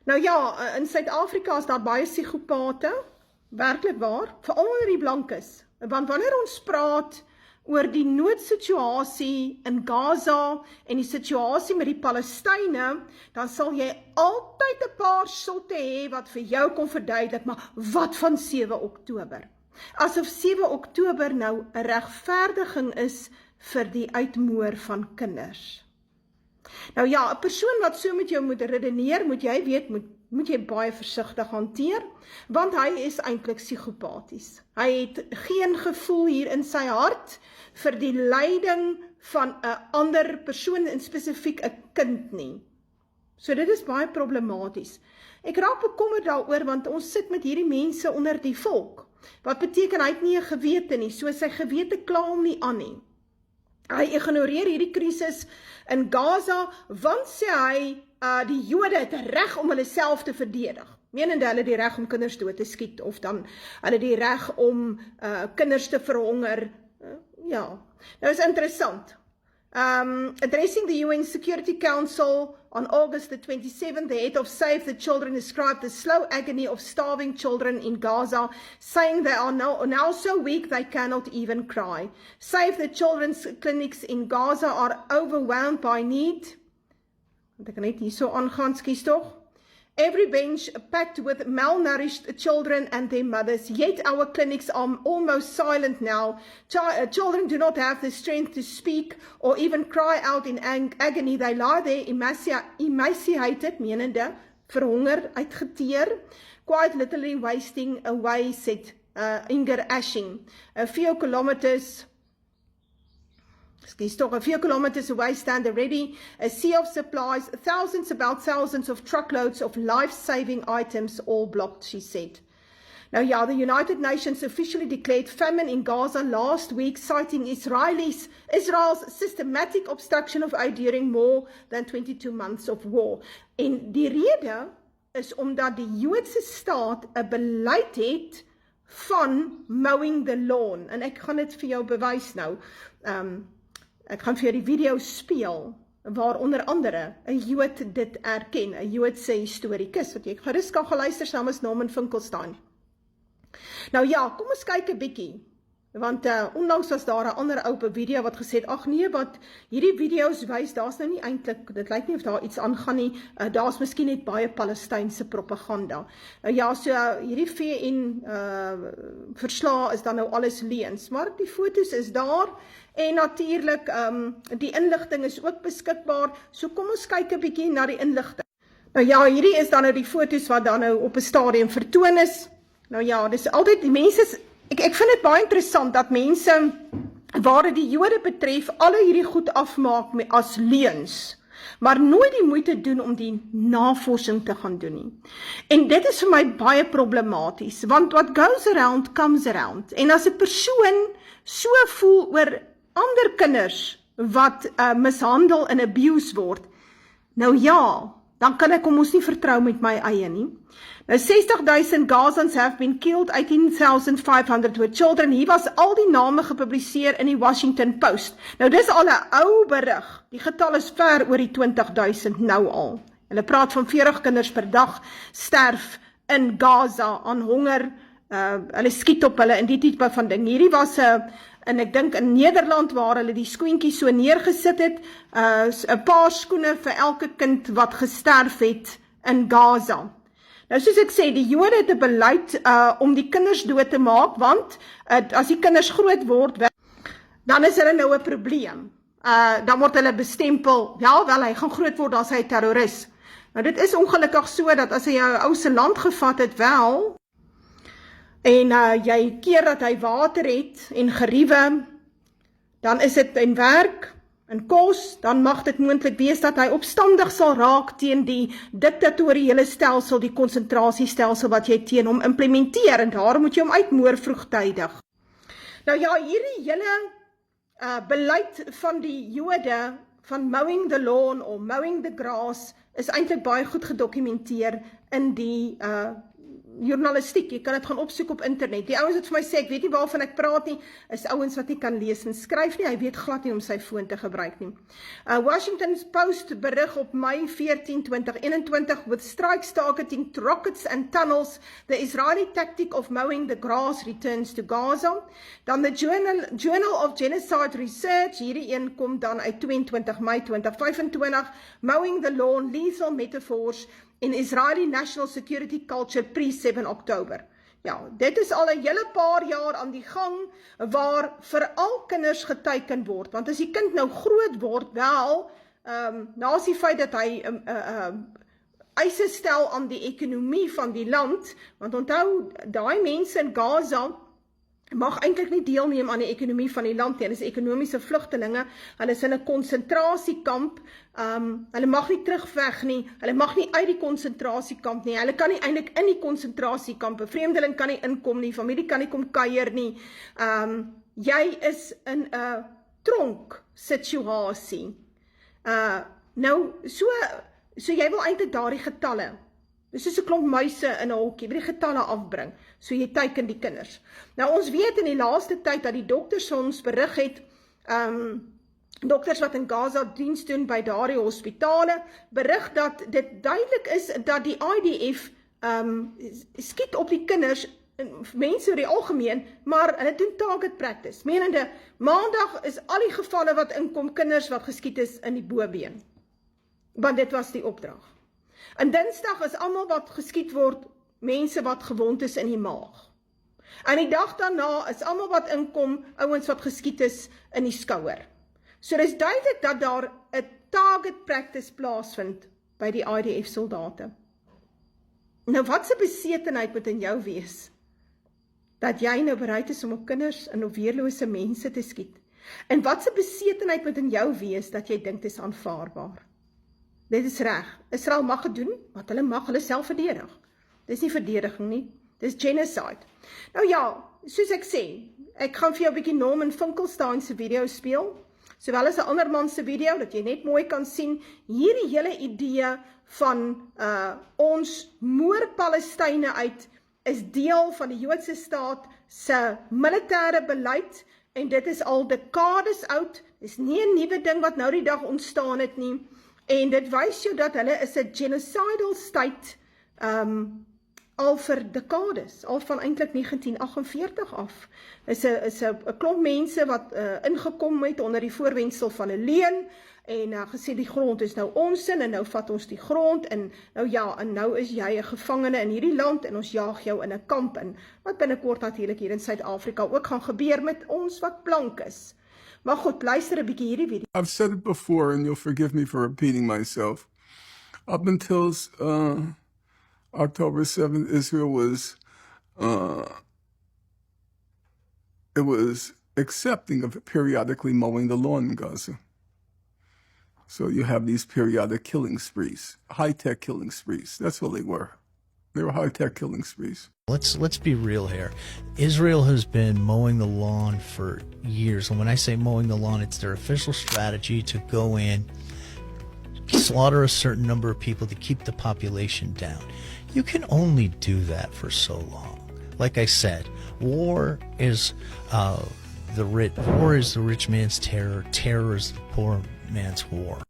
Nou ja, in Suid-Afrika is daar baie psigopate, werklik waar, veral onder die blankes. Want wanneer ons praat oor die noodsituasie in Gaza en die situasie met die Palestynë, dan sal jy altyd 'n paar sotte hê wat vir jou kon verduidelik, maar wat van 7 Oktober? Asof 7 Oktober nou 'n regverdiging is vir die uitmoor van kinders. Nou ja, 'n persoon wat so met jou moet redeneer, moet jy weet, moet jy baie versigtig hanteer, want hy is eintlik psigopaties. Hy het geen gevoel hier in sy hart vir die lyding van 'n ander persoon, en spesifiek 'n kind nie. So dit is baie problematies. Ek raak bekommerd daaroor, want ons sit met hierdie mense onder die volk. Wat beteken hy het nie 'n gewete nie, so sy gewete kla hom nie aan nie. Hy ignoreer hierdie krisis in Gaza, want sê hy, die Jode het reg om hulle self te verdedig. Menende hulle die reg om kinders dood te skiet, of dan hulle die reg om kinders te verhonger. Ja, nou is interessant. Addressing the UN Security Council on August the 27th, the head of Save the Children described the slow agony of starving children in Gaza, saying they are now so weak they cannot even cry. Save the Children's clinics in Gaza are overwhelmed by need. Want ek kan net hierso aangaan, skies tog. Every bench packed with malnourished children and their mothers, yet our clinics are almost silent now. Children do not have the strength to speak or even cry out in agony. They lie there emaciated, menende, verhonger, uitgeteer, quite literally wasting away, said Inger Ashing. A few kilometers away stand already a sea of supplies, thousands of truckloads of life-saving items, all blocked, she said. Now, yeah, the United Nations officially declared famine in Gaza last week, citing Israel's systematic obstruction of aid during more than 22 months of war. En die rede is omdat die Joodse staat 'n beleid het van mowing the lawn. En ek gaan dit vir jou bewys nou. Ek gaan vir jou die video speel, waar onder andere 'n Jood dit erken, 'n Joodse historikus, wat jy gerus kan gaan luister, saam is Norman Finkelstein. Nou ja, kom ons kyk 'n bietjie, want onlangs was daar 'n ander ou op 'n video wat gesê het, ag nee, wat hierdie video's wys, daar's nou nie eintlik, dit lyk nie of daar iets aangaan nie, daar's miskien net baie Palestynse propaganda. Ja, so hierdie VN verslae is dan nou alles leuns, maar die foto's is daar, en natuurlik, die inligting is ook beskikbaar, so kom ons kyk 'n bietjie na die inligting. Nou ja, hierdie is dan nou die foto's wat dan nou op 'n stadium vertoon is. Nou ja, dis altyd, die mense, ek vind dit baie interessant, dat mense, waar dit die Jode betref, alle hierdie goed afmaak as leuns, maar nooit die moeite doen om die navorsing te gaan doen nie. En dit is vir my baie problematies, want what goes around comes around. En as 'n persoon so voel oor ander kinders wat mishandel en abuse word, nou ja, dan kan ek hom ons nie vertrou met my eie nie. Nou 60,000 Gazans have been killed, 18,500 were children. Hier was al die name gepubliseer in die Washington Post. Nou dis al 'n ou berig. Die getal is ver oor die 20,000 nou al. Hulle praat van 40 kinders per dag sterf in Gaza aan honger. Hulle skiet op hulle in die tipe van ding. Hierdie was en ek dink in Nederland waar hulle die skoentjies so neergesit het, 'n paar skoene vir elke kind wat gesterf het in Gaza. Nou soos ek sê, die Jode het 'n beleid om die kinders dood te maak, want as die kinders groot word, dan is hulle nou 'n probleem. Dan word hulle bestempel, ja wel, hy gaan groot word as hy 'n terroris. Nou dit is ongelukkig so, dat as hy jou ou se land gevat het wel, en jy keer dat hy water het en geriewe, dan is dit in werk, in kos, dan mag dit moontlik wees dat hy opstandig sal raak teen die diktatoriële stelsel, die konsentrasiestelsel wat jy teen hom implementeer, en daarom moet jy hom uitmoor vroegtydig. Nou ja, hierdie hele beleid van die Jode, van mowing the lawn of mowing the grass, is eintlik baie goed gedokumenteer in die journalistiek, jy kan dit gaan opsoek op internet. Die ouens wat vir my sê, ek weet nie waarvan ek praat nie, is ouens wat nie kan lees en skryf nie, hy weet glad nie om sy foon te gebruik nie. Washington Post berig op Mei 14, 2021, with strikes targeting rockets and tunnels, the Israeli tactic of mowing the grass returns to Gaza. Dan the Journal of Genocide Research, hierdie een kom dan uit 22 Mei 2025, mowing the lawn, lethal metaphors in Israeli national security culture pre-7 Oktober. Ja, dit is al 'n hele paar jaar aan die gang, waar veral kinders geteiken word, want as die kind nou groot word, wel, naas die feit dat hy eise stel aan die ekonomie van die land, want onthou, daai mense in Gaza mag eintlik nie deelneem aan die ekonomie van die land nie. Hulle is ekonomiese vlugtelinge, hulle is in 'n konsentrasiekamp, hulle mag nie terugveg nie, hulle mag nie uit die konsentrasiekamp nie, hulle kan nie eintlik in die konsentrasiekamp, 'n vreemdeling kan nie inkom nie, familie kan nie kom kuier nie, jy is in 'n tronk situasie. Nou, so jy wil eintlik daardie getalle, dis soos 'n klomp muise in 'n hokkie, wil die getalle afbring, so jy teiken die kinders. Nou ons weet in die laaste tyd dat die dokters ons berig het, dokters wat in Gaza diens doen by daardie hospitale, berig dat dit duidelik is dat die IDF skiet op die kinders, mense oor die algemeen, maar hulle doen target practice. Menende, maandag is al die gevalle wat inkom, kinders wat geskiet is in die bobeen. Want dit was die opdrag. En dinsdag is almal wat geskiet word, mense wat gewond is in die maag. En die dag daarna is almal wat inkom, ouens wat geskiet is in die skouer. So dis duidelik dat daar 'n target practice plaasvind by die IDF soldate. Nou wat se besetenheid moet in jou wees, dat jy nou bereid is om op kinders en op weerlose mense te skiet? En wat se besetenheid moet in jou wees, dat jy dink dit is aanvaarbaar? Dit is reg. Israel mag het doen, wat hulle mag, hulle self verdedig. Dit is nie verdediging nie, dit is genocide. Nou ja, soos ek sê, ek gaan vir jou 'n bietjie Norman Finkelstein se video speel, sowel as 'n ander man se video, dat jy net mooi kan sien, hierdie hele idee van ons moer Palestynë uit, is deel van die Joodse staat se militêre beleid, en dit is al dekades oud, dis nie 'n nuwe ding wat nou die dag ontstaan het nie, en dit wys jou dat hulle is 'n genocidal state, al vir dekades, al van eintlik 1948 af, is 'n klomp mense wat ingekom het onder die voorwendsel van 'n leuen, en gesê die grond is nou ons en nou vat ons die grond, en nou ja, en nou is jy 'n gevangene in hierdie land, en ons jaag jou in 'n kamp in, wat binnekort natuurlik hier in Suid-Afrika ook gaan gebeur met ons wat blank is. Maar goed, luister 'n bietjie hierdie video. I've said it before, and you'll forgive me for repeating myself. Up until October 7th, Israel was accepting of periodically mowing the lawn in Gaza. So you have these periodic killing sprees, high-tech killing sprees. That's what they were. They were high-tech killing sprees. Let's be real here. Israel has been mowing the lawn for years. And when I say mowing the lawn, it's their official strategy to go in, slaughter a certain number of people to keep the population down. You can only do that for so long. Like I said, war is the rich man's terror. Terror is the poor man's war.